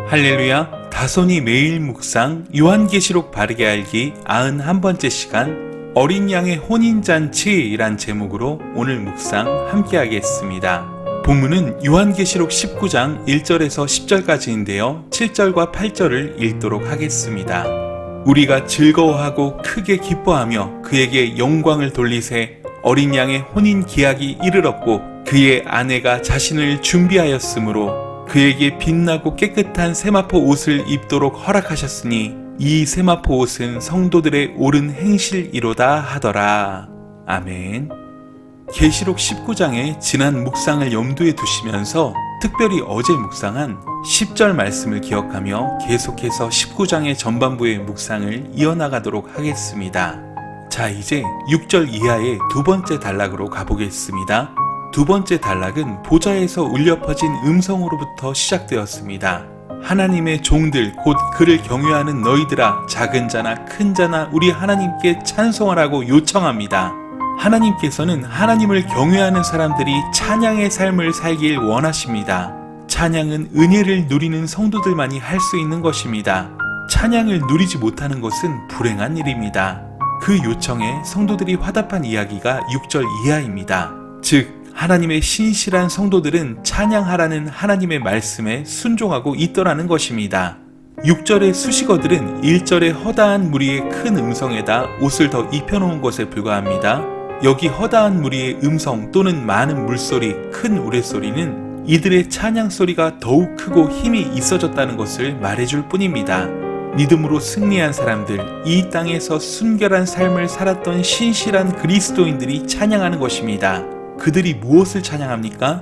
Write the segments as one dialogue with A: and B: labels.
A: 할렐루야, 다손이 매일 묵상 요한계시록 바르게 알기 91번째 시간 어린 양의 혼인잔치란 제목으로 오늘 묵상 함께 하겠습니다. 본문은 요한계시록 19장 1절에서 10절까지인데요. 7절과 8절을 읽도록 하겠습니다. 우리가 즐거워하고 크게 기뻐하며 그에게 영광을 돌리세 어린 양의 혼인 기약이 이르렀고 그의 아내가 자신을 준비하였으므로 그에게 빛나고 깨끗한 세마포 옷을 입도록 허락하셨으니 이 세마포 옷은 성도들의 옳은 행실이로다 하더라. 아멘. 계시록 19장의 지난 묵상을 염두에 두시면서 특별히 어제 묵상한 10절 말씀을 기억하며 계속해서 19장의 전반부의 묵상을 이어나가도록 하겠습니다. 자, 이제 6절 이하의 두 번째 단락으로 가보겠습니다. 두 번째 단락은 보좌에서 울려 퍼진 음성으로부터 시작되었습니다. 하나님의 종들 곧 그를 경외하는 너희들아 작은 자나 큰 자나 우리 하나님께 찬송하라고 요청합니다. 하나님께서는 하나님을 경외하는 사람들이 찬양의 삶을 살길 원하십니다. 찬양은 은혜를 누리는 성도들만이 할 수 있는 것입니다. 찬양을 누리지 못하는 것은 불행한 일입니다. 그 요청에 성도들이 화답한 이야기가 6절 이하입니다. 즉 하나님의 신실한 성도들은 찬양하라는 하나님의 말씀에 순종하고 있더라는 것입니다. 6절의 수식어들은 1절의 허다한 무리의 큰 음성에다 옷을 더 입혀놓은 것에 불과합니다. 여기 허다한 무리의 음성 또는 많은 물소리, 큰 우레소리는 이들의 찬양 소리가 더욱 크고 힘이 있어졌다는 것을 말해줄 뿐입니다. 믿음으로 승리한 사람들, 이 땅에서 순결한 삶을 살았던 신실한 그리스도인들이 찬양하는 것입니다. 그들이 무엇을 찬양합니까?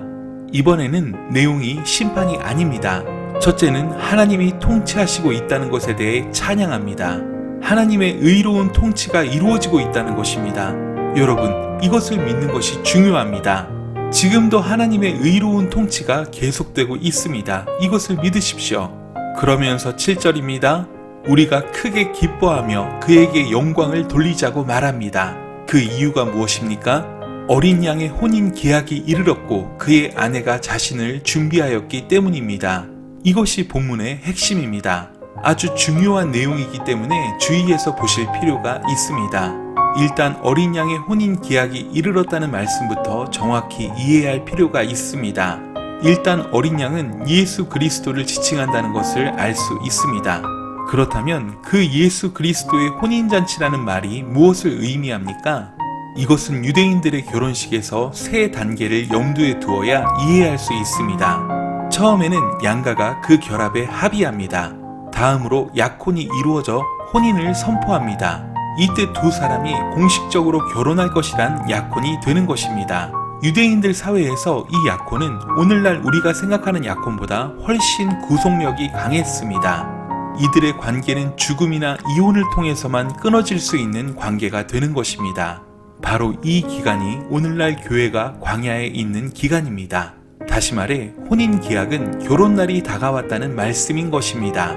A: 이번에는 내용이 심판이 아닙니다. 첫째는 하나님이 통치하시고 있다는 것에 대해 찬양합니다. 하나님의 의로운 통치가 이루어지고 있다는 것입니다. 여러분, 이것을 믿는 것이 중요합니다. 지금도 하나님의 의로운 통치가 계속되고 있습니다. 이것을 믿으십시오. 그러면서 7절입니다. 우리가 크게 기뻐하며 그에게 영광을 돌리자고 말합니다. 그 이유가 무엇입니까? 어린 양의 혼인 계약이 이르렀고 그의 아내가 자신을 준비하였기 때문입니다. 이것이 본문의 핵심입니다. 아주 중요한 내용이기 때문에 주의해서 보실 필요가 있습니다. 일단 어린 양의 혼인 계약이 이르렀다는 말씀부터 정확히 이해할 필요가 있습니다. 일단 어린 양은 예수 그리스도를 지칭한다는 것을 알 수 있습니다. 그렇다면 그 예수 그리스도의 혼인잔치라는 말이 무엇을 의미합니까? 이것은 유대인들의 결혼식에서 세 단계를 염두에 두어야 이해할 수 있습니다. 처음에는 양가가 그 결합에 합의합니다. 다음으로 약혼이 이루어져 혼인을 선포합니다. 이때 두 사람이 공식적으로 결혼할 것이란 약혼이 되는 것입니다. 유대인들 사회에서 이 약혼은 오늘날 우리가 생각하는 약혼보다 훨씬 구속력이 강했습니다. 이들의 관계는 죽음이나 이혼을 통해서만 끊어질 수 있는 관계가 되는 것입니다. 바로 이 기간이 오늘날 교회가 광야에 있는 기간입니다. 다시 말해 혼인 계약은 결혼날이 다가왔다는 말씀인 것입니다.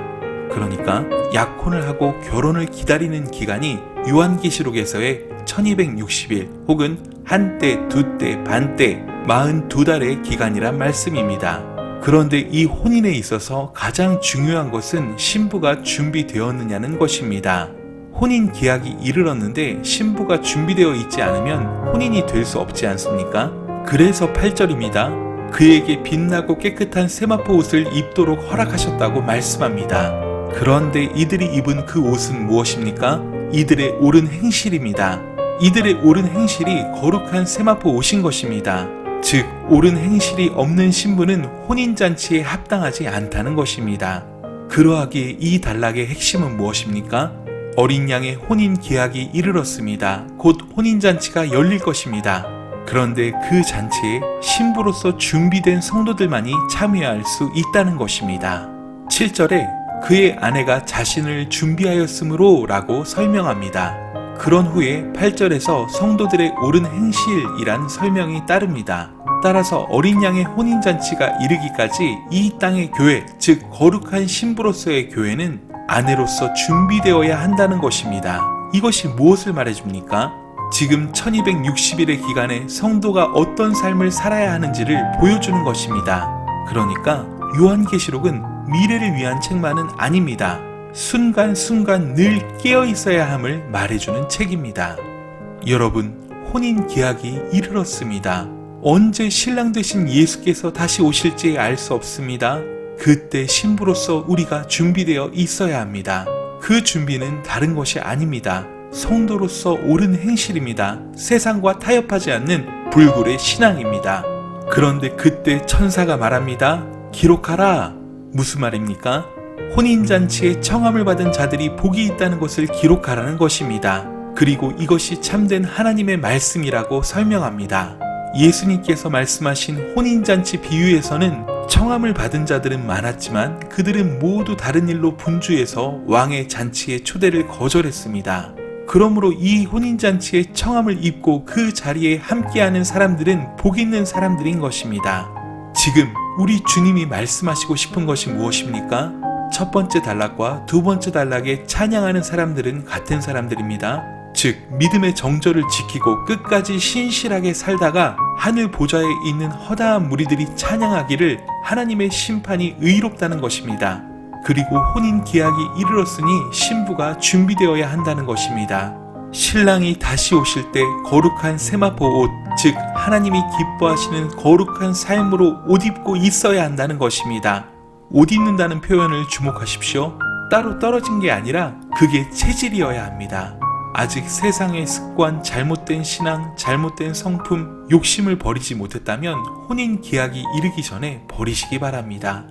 A: 그러니까 약혼을 하고 결혼을 기다리는 기간이 요한계시록에서의 1260일 혹은 한때, 두때, 반때, 42달의 기간이란 말씀입니다. 그런데 이 혼인에 있어서 가장 중요한 것은 신부가 준비되었느냐는 것입니다. 혼인 계약이 이르렀는데 신부가 준비되어 있지 않으면 혼인이 될 수 없지 않습니까? 그래서 8절입니다. 그에게 빛나고 깨끗한 세마포 옷을 입도록 허락하셨다고 말씀합니다. 그런데 이들이 입은 그 옷은 무엇입니까? 이들의 옳은 행실입니다. 이들의 옳은 행실이 거룩한 세마포 옷인 것입니다. 즉, 옳은 행실이 없는 신부는 혼인잔치에 합당하지 않다는 것입니다. 그러하기에 이 단락의 핵심은 무엇입니까? 어린 양의 혼인 계약이 이르렀습니다. 곧 혼인잔치가 열릴 것입니다. 그런데 그 잔치에 신부로서 준비된 성도들만이 참여할 수 있다는 것입니다. 7절에 그의 아내가 자신을 준비하였으므로 라고 설명합니다. 그런 후에 8절에서 성도들의 옳은 행실이란 설명이 따릅니다. 따라서 어린 양의 혼인잔치가 이르기까지 이 땅의 교회, 즉 거룩한 신부로서의 교회는 아내로서 준비되어야 한다는 것입니다. 이것이 무엇을 말해줍니까? 지금 1260일의 기간에 성도가 어떤 삶을 살아야 하는지를 보여주는 것입니다. 그러니까 요한계시록은 미래를 위한 책만은 아닙니다. 순간순간 늘 깨어 있어야 함을 말해주는 책입니다. 여러분, 혼인 기약이 이르렀습니다. 언제 신랑 되신 예수께서 다시 오실지 알 수 없습니다. 그때 신부로서 우리가 준비되어 있어야 합니다. 그 준비는 다른 것이 아닙니다. 성도로서 옳은 행실입니다. 세상과 타협하지 않는 불굴의 신앙입니다. 그런데 그때 천사가 말합니다. 기록하라. 무슨 말입니까? 혼인잔치에 청함을 받은 자들이 복이 있다는 것을 기록하라는 것입니다. 그리고 이것이 참된 하나님의 말씀이라고 설명합니다. 예수님께서 말씀하신 혼인잔치 비유에서는 청함을 받은 자들은 많았지만 그들은 모두 다른 일로 분주해서 왕의 잔치의 초대를 거절했습니다. 그러므로 이 혼인잔치에 청함을 입고 그 자리에 함께하는 사람들은 복 있는 사람들인 것입니다. 지금 우리 주님이 말씀하시고 싶은 것이 무엇입니까? 첫 번째 단락과 두 번째 단락에 찬양하는 사람들은 같은 사람들입니다. 즉 믿음의 정절을 지키고 끝까지 신실하게 살다가 하늘 보좌에 있는 허다한 무리들이 찬양하기를 하나님의 심판이 의롭다는 것입니다. 그리고 혼인 기약이 이르렀으니 신부가 준비되어야 한다는 것입니다. 신랑이 다시 오실 때 거룩한 세마포 옷, 즉 하나님이 기뻐하시는 거룩한 삶으로 옷 입고 있어야 한다는 것입니다. 옷 입는다는 표현을 주목하십시오. 따로 떨어진 게 아니라 그게 체질이어야 합니다. 아직 세상의 습관, 잘못된 신앙, 잘못된 성품, 욕심을 버리지 못했다면 혼인 기약이 이르기 전에 버리시기 바랍니다.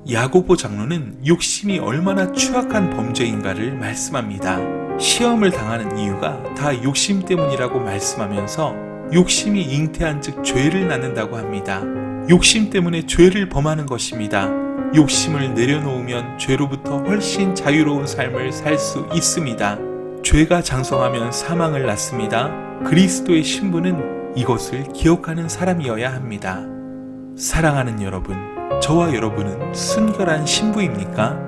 A: 야고보 장로는 욕심이 얼마나 추악한 범죄인가를 말씀합니다. 시험을 당하는 이유가 다 욕심 때문이라고 말씀하면서 욕심이 잉태한 즉 죄를 낳는다고 합니다. 욕심 때문에 죄를 범하는 것입니다. 욕심을 내려놓으면 죄로부터 훨씬 자유로운 삶을 살 수 있습니다. 죄가 장성하면 사망을 낳습니다. 그리스도의 신부는 이것을 기억하는 사람이어야 합니다. 사랑하는 여러분, 저와 여러분은 순결한 신부입니까?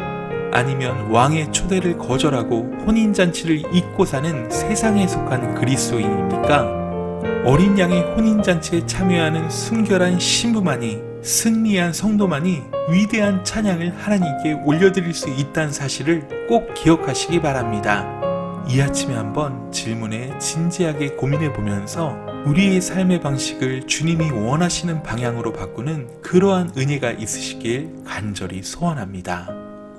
A: 아니면 왕의 초대를 거절하고 혼인잔치를 잊고 사는 세상에 속한 그리스도인입니까? 어린 양의 혼인잔치에 참여하는 순결한 신부만이, 승리한 성도만이 위대한 찬양을 하나님께 올려드릴 수 있다는 사실을 꼭 기억하시기 바랍니다. 이 아침에 한번 질문에 진지하게 고민해 보면서 우리의 삶의 방식을 주님이 원하시는 방향으로 바꾸는 그러한 은혜가 있으시길 간절히 소원합니다.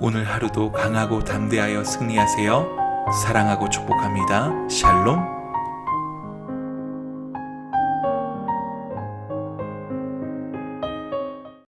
A: 오늘 하루도 강하고 담대하여 승리하세요. 사랑하고 축복합니다. 샬롬.